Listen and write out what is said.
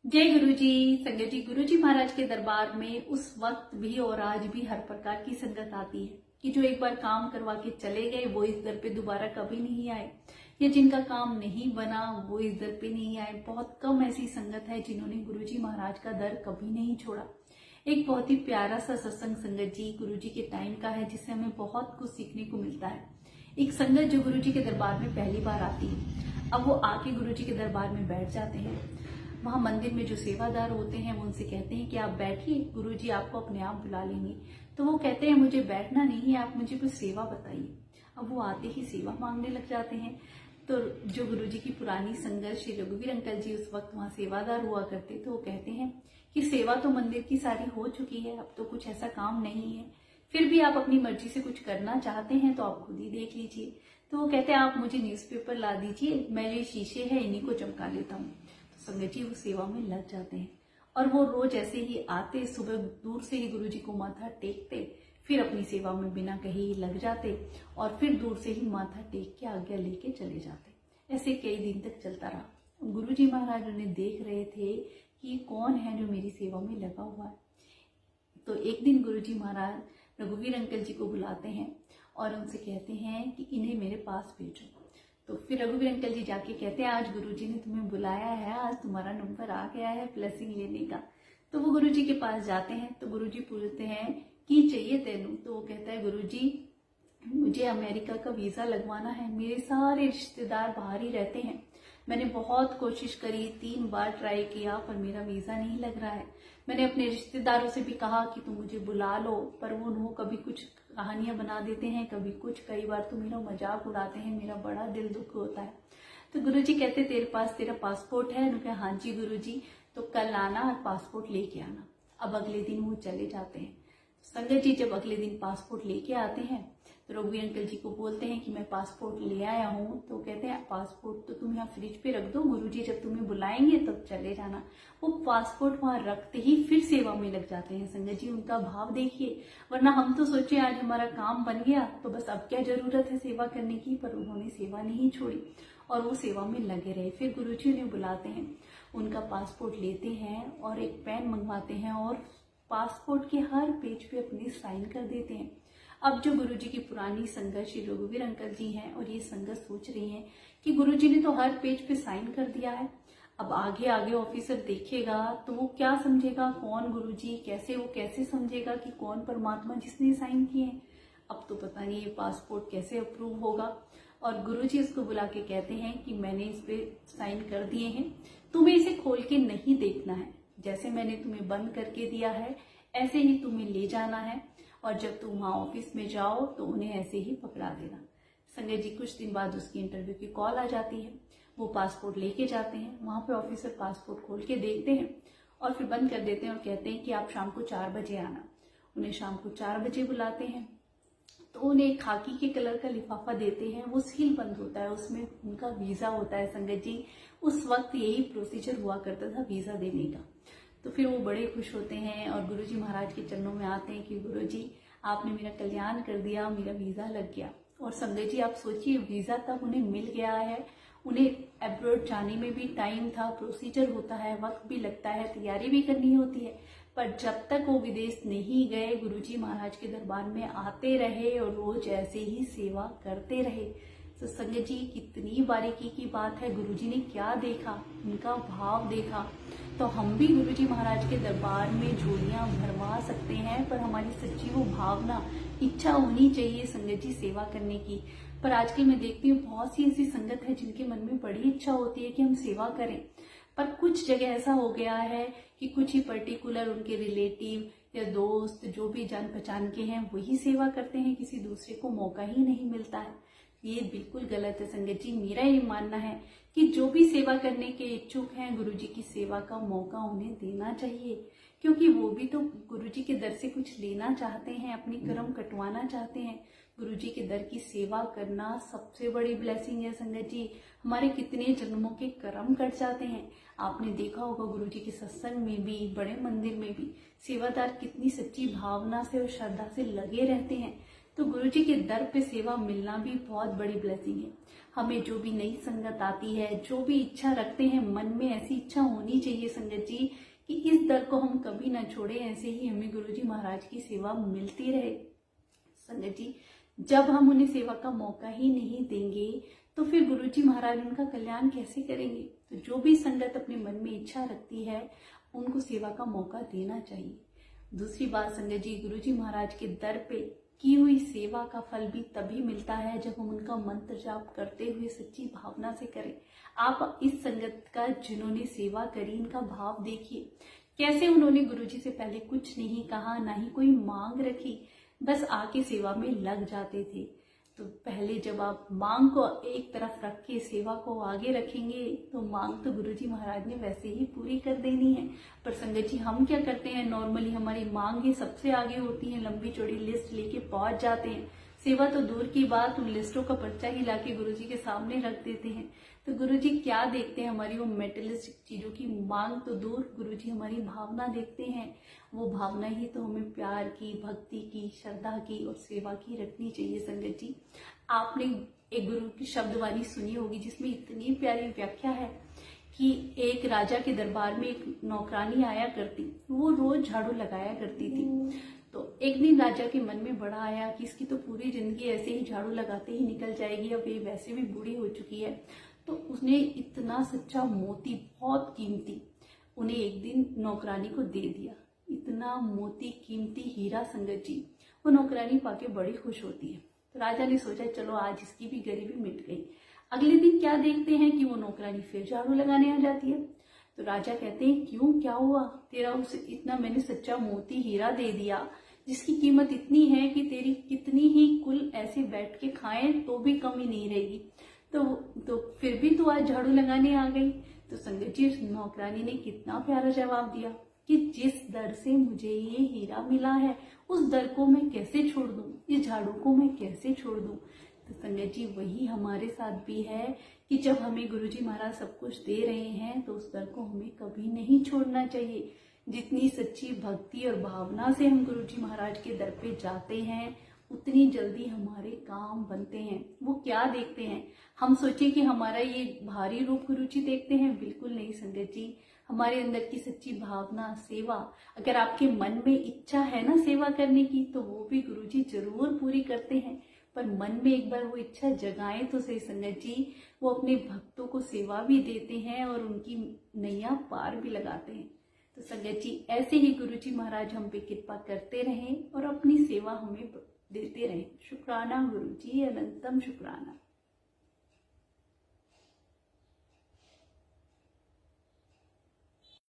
जय गुरु जी। संगत जी, गुरु जी महाराज के दरबार में उस वक्त भी और आज भी हर प्रकार की संगत आती है कि जो एक बार काम करवा के चले गए वो इस दर पे दोबारा कभी नहीं आए, या जिनका काम नहीं बना वो इस दर पे नहीं आए। बहुत कम ऐसी संगत है जिन्होंने गुरु जी महाराज का दर कभी नहीं छोड़ा। एक बहुत ही प्यारा सा सत्संग संगत जी गुरु जी के टाइम का है, जिससे हमें बहुत कुछ सीखने को मिलता है। एक संगत जो गुरु जी के दरबार में पहली बार आती है, अब वो आके गुरु जी के दरबार में बैठ जाते हैं। वहां मंदिर में जो सेवादार होते हैं वो उनसे कहते हैं कि आप बैठिए, गुरु जी आपको अपने आप बुला लेंगे। तो वो कहते हैं मुझे बैठना नहीं है, आप मुझे कुछ सेवा बताइए। अब वो आते ही सेवा मांगने लग जाते हैं। तो जो गुरु जी की पुरानी संगत श्री रघुवीर अंकल जी उस वक्त वहां सेवादार हुआ करते, तो वो कहते हैं कि सेवा तो मंदिर की सारी हो चुकी है, अब तो कुछ ऐसा काम नहीं है, फिर भी आप अपनी मर्जी से कुछ करना चाहते हैं तो आप खुद ही देख लीजिए। तो वो कहते हैं आप मुझे न्यूज़पेपर ला दीजिए, मैं ये शीशे है इन्हीं को चमका लेता हूँ। तो संगत जी वो सेवा में लग जाते हैं और वो रोज ऐसे ही आते, सुबह दूर से ही गुरु जी को माथा टेकते, फिर अपनी सेवा में बिना कहे ही लग जाते और फिर दूर से ही माथा टेक के आज्ञा लेके चले जाते। ऐसे कई दिन तक चलता रहा। गुरु जी महाराज उन्हें देख रहे थे कि कौन है जो मेरी सेवा में लगा हुआ है। तो एक दिन गुरु जी महाराज रघुवीर अंकल जी को बुलाते हैं और उनसे कहते हैं कि इन्हें मेरे पास भेजो। तो फिर रघुवीर अंकल जी जाके कहते हैं आज गुरु जी ने तुम्हें बुलाया है, आज तुम्हारा नंबर आ गया है ब्लेसिंग लेने का। तो वो गुरु जी के पास जाते हैं। तो गुरु जी पूछते हैं कि चाहिए तेनू? तो वो कहता है गुरु जी मुझे अमेरिका का वीजा लगवाना है, मेरे सारे रिश्तेदार बाहर ही रहते हैं, मैंने बहुत कोशिश करी, 3 बार ट्राई किया पर मेरा वीजा नहीं लग रहा है। मैंने अपने रिश्तेदारों से भी कहा कि तुम मुझे बुला लो, पर वो कभी कुछ कहानियां बना देते हैं, कभी कुछ, कई बार तो मेरा मजाक उड़ाते हैं, मेरा बड़ा दिल दुख होता है। तो गुरु जी कहते तेरे पास तेरा पासपोर्ट है? उन्होंने कहा हाँ जी गुरु जी, तो कल आना और पासपोर्ट लेके आना। अब अगले दिन वो चले जाते हैं। संगत जी जब अगले दिन पासपोर्ट लेके आते हैं तो रघुवीर अंकल जी को बोलते हैं कि मैं पासपोर्ट ले आया हूँ। तो कहते हैं पासपोर्ट तो तुम यहाँ फ्रिज पे रख दो, गुरुजी जब तुम्हें बुलाएंगे तब चले जाना। वो पासपोर्ट वहां रखते ही फिर सेवा में लग जाते हैं। संगत जी उनका भाव देखिए, वरना हम तो सोचे आज हमारा काम बन गया तो बस अब क्या जरूरत है सेवा करने की, पर उन्होंने सेवा नहीं छोड़ी और वो सेवा में लगे रहे। फिर गुरुजी उन्हें बुलाते हैं, उनका पासपोर्ट लेते हैं और एक पेन मंगवाते हैं और पासपोर्ट के हर पेज पे अपनी साइन कर देते हैं। अब जो गुरुजी की पुरानी संगत श्री रघुवीर अंकल जी हैं और ये संगत सोच रही हैं कि गुरुजी ने तो हर पेज पे साइन कर दिया है, अब आगे आगे ऑफिसर देखेगा तो वो क्या समझेगा, कौन गुरुजी, वो कैसे समझेगा कि कौन परमात्मा जिसने साइन किए हैं। अब तो पता नहीं ये पासपोर्ट कैसे अप्रूव होगा। और गुरुजी उसको बुला के कहते हैं कि मैंने इस पे साइन कर दिए हैं, तुम्हें इसे खोल के नहीं देखना है, जैसे मैंने तुम्हें बंद करके दिया है ऐसे ही तुम्हें ले जाना है और जब तुम वहां ऑफिस में जाओ तो उन्हें ऐसे ही पकड़ा देना। संजय जी कुछ दिन बाद उसकी इंटरव्यू की कॉल आ जाती है, वो पासपोर्ट लेके जाते हैं, वहां पे ऑफिसर पासपोर्ट खोल के देखते हैं और फिर बंद कर देते हैं और कहते हैं कि आप शाम को 4 बजे आना। उन्हें शाम को 4 बजे बुलाते हैं तो उन्हें एक खाकी के कलर का लिफाफा देते हैं, वो सील बंद होता है, उसमें उनका वीजा होता है। संगत जी उस वक्त यही प्रोसीजर हुआ करता था वीजा देने का। तो फिर वो बड़े खुश होते हैं और गुरुजी महाराज के चरणों में आते हैं कि गुरुजी आपने मेरा कल्याण कर दिया, मेरा वीजा लग गया। और संगत जी आप सोचिए वीजा तब उन्हें मिल गया है, उन्हें अब्रॉड जाने में भी टाइम था, प्रोसीजर होता है, वक्त भी लगता है, तैयारी भी करनी होती है, पर जब तक वो विदेश नहीं गए गुरुजी महाराज के दरबार में आते रहे और रोज ऐसे ही सेवा करते रहे। तो संगत जी कितनी बारीकी की बात है, गुरुजी ने क्या देखा, उनका भाव देखा। तो हम भी गुरुजी महाराज के दरबार में झोलियां भरवा सकते हैं, पर हमारी सच्ची वो भावना, इच्छा होनी चाहिए संगत जी सेवा करने की। पर आजकल मैं देखती हूँ बहुत सी ऐसी संगत है जिनके मन में बड़ी इच्छा होती है कि हम सेवा करें, पर कुछ जगह ऐसा हो गया है कि कुछ ही पर्टिकुलर उनके रिलेटिव या दोस्त जो भी जान पहचान के हैं वही सेवा करते हैं, किसी दूसरे को मौका ही नहीं मिलता है। ये बिल्कुल गलत है संगत जी। मेरा ये मानना है कि जो भी सेवा करने के इच्छुक हैं गुरुजी की सेवा का मौका उन्हें देना चाहिए, क्योंकि वो भी तो गुरुजी के दर से कुछ लेना चाहते हैं, अपनी कर्म कटवाना चाहते हैं। गुरुजी के दर की सेवा करना सबसे बड़ी ब्लेसिंग है संगत जी। हमारे कितने जन्मों के कर्म कट जाते हैं। आपने देखा होगा गुरुजी के सत्संग में भी, बड़े मंदिर में भी सेवादार कितनी सच्ची भावना से और श्रद्धा से लगे रहते हैं। तो गुरुजी के दर पे सेवा मिलना भी बहुत बड़ी ब्लेसिंग है। हमें जो भी नई संगत आती है, जो भी इच्छा रखते हैं मन में, ऐसी इच्छा होनी चाहिए संगत जी कि इस दर को हम कभी ना छोड़े, ऐसे ही हमें गुरुजी महाराज की सेवा मिलती रहे। संगत जी, जब हम उन्हें सेवा का मौका ही नहीं देंगे तो फिर गुरुजी महाराज उनका कल्याण कैसे करेंगे। तो जो भी संगत अपने मन में इच्छा रखती है उनको सेवा का मौका देना चाहिए। दूसरी बात संगत जी, गुरुजी महाराज के दर पे की हुई सेवा का फल भी तभी मिलता है जब हम उनका मंत्र जाप करते हुए सच्ची भावना से करें। आप इस संगत का जिन्होंने सेवा करी, इनका भाव देखिए, कैसे उन्होंने गुरुजी से पहले कुछ नहीं कहा, ना ही कोई मांग रखी, बस आके सेवा में लग जाते थे। तो पहले जब आप मांग को एक तरफ रख के सेवा को आगे रखेंगे तो मांग तो गुरुजी महाराज ने वैसे ही पूरी कर देनी है। पर संगत जी, हम क्या करते हैं, नॉर्मली हमारी मांगे सबसे आगे होती हैं, लंबी चौड़ी लिस्ट लेके पहुंच जाते हैं। सेवा तो दूर की बात, उन लिस्टों का पर्चा ही लाके गुरुजी के सामने रख देते हैं। तो गुरुजी क्या देखते हैं, हमारी वो मेटेरियलिस्टिक चीजों की मांग तो दूर, गुरुजी हमारी भावना देखते हैं। वो भावना ही तो हमें प्यार की, भक्ति की, श्रद्धा की और सेवा की रखनी चाहिए। संगत जी, आपने एक गुरु की शब्दवाणी सुनी होगी जिसमें इतनी प्यारी व्याख्या है कि एक राजा के दरबार में एक नौकरानी आया करती, वो रोज झाड़ू लगाया करती थी। तो एक दिन राजा के मन में बड़ा आया कि इसकी तो पूरी जिंदगी ऐसे ही झाड़ू लगाते ही निकल जाएगी, अब ये वैसे भी बूढ़ी हो चुकी है। तो उसने इतना सच्चा मोती, बहुत कीमती, उन्हें एक दिन नौकरानी को दे दिया। इतना मोती कीमती हीरा संगत जी, वो नौकरानी पाके बड़ी खुश होती है। तो राजा ने सोचा चलो आज इसकी भी गरीबी मिट गई। अगले दिन क्या देखते हैं कि वो नौकरानी फिर झाड़ू लगाने आ जाती है। तो राजा कहते हैं क्यों, क्या हुआ तेरा, उसे इतना मैंने सच्चा मोती हीरा दे दिया जिसकी कीमत इतनी है कि तेरी कितनी ही कुल ऐसे बैठ के खाएं तो भी कमी नहीं रहेगी, तो फिर भी तू आज झाड़ू लगाने आ गई। तो संगत जी, उस नौकरानी ने कितना प्यारा जवाब दिया कि जिस दर से मुझे ये हीरा मिला है उस दर को मैं कैसे छोड़ दूं, इस झाड़ू को मैं कैसे छोड़ दूं। तो संगत जी, वही हमारे साथ भी है कि जब हमें गुरुजी महाराज सब कुछ दे रहे हैं तो उस दर को हमें कभी नहीं छोड़ना चाहिए। जितनी सच्ची भक्ति और भावना से हम गुरुजी महाराज के दर पे जाते हैं उतनी जल्दी हमारे काम बनते हैं। वो क्या देखते हैं, हम सोचे कि हमारा ये भारी रूप गुरुजी देखते हैं, बिल्कुल नहीं संगत जी। हमारे अंदर की सच्ची भावना, सेवा, अगर आपके मन में इच्छा है ना सेवा करने की तो वो भी गुरुजी जरूर पूरी करते हैं। पर मन में एक बार वो इच्छा जगाएं तो सही संगत जी, वो अपने भक्तों को सेवा भी देते हैं और उनकी नैया पार भी लगाते हैं। तो संगत जी, ऐसे ही गुरुजी महाराज हम पे कृपा करते रहें और अपनी सेवा हमें देते रहें। शुक्राना गुरुजी, अनंतम शुक्राना।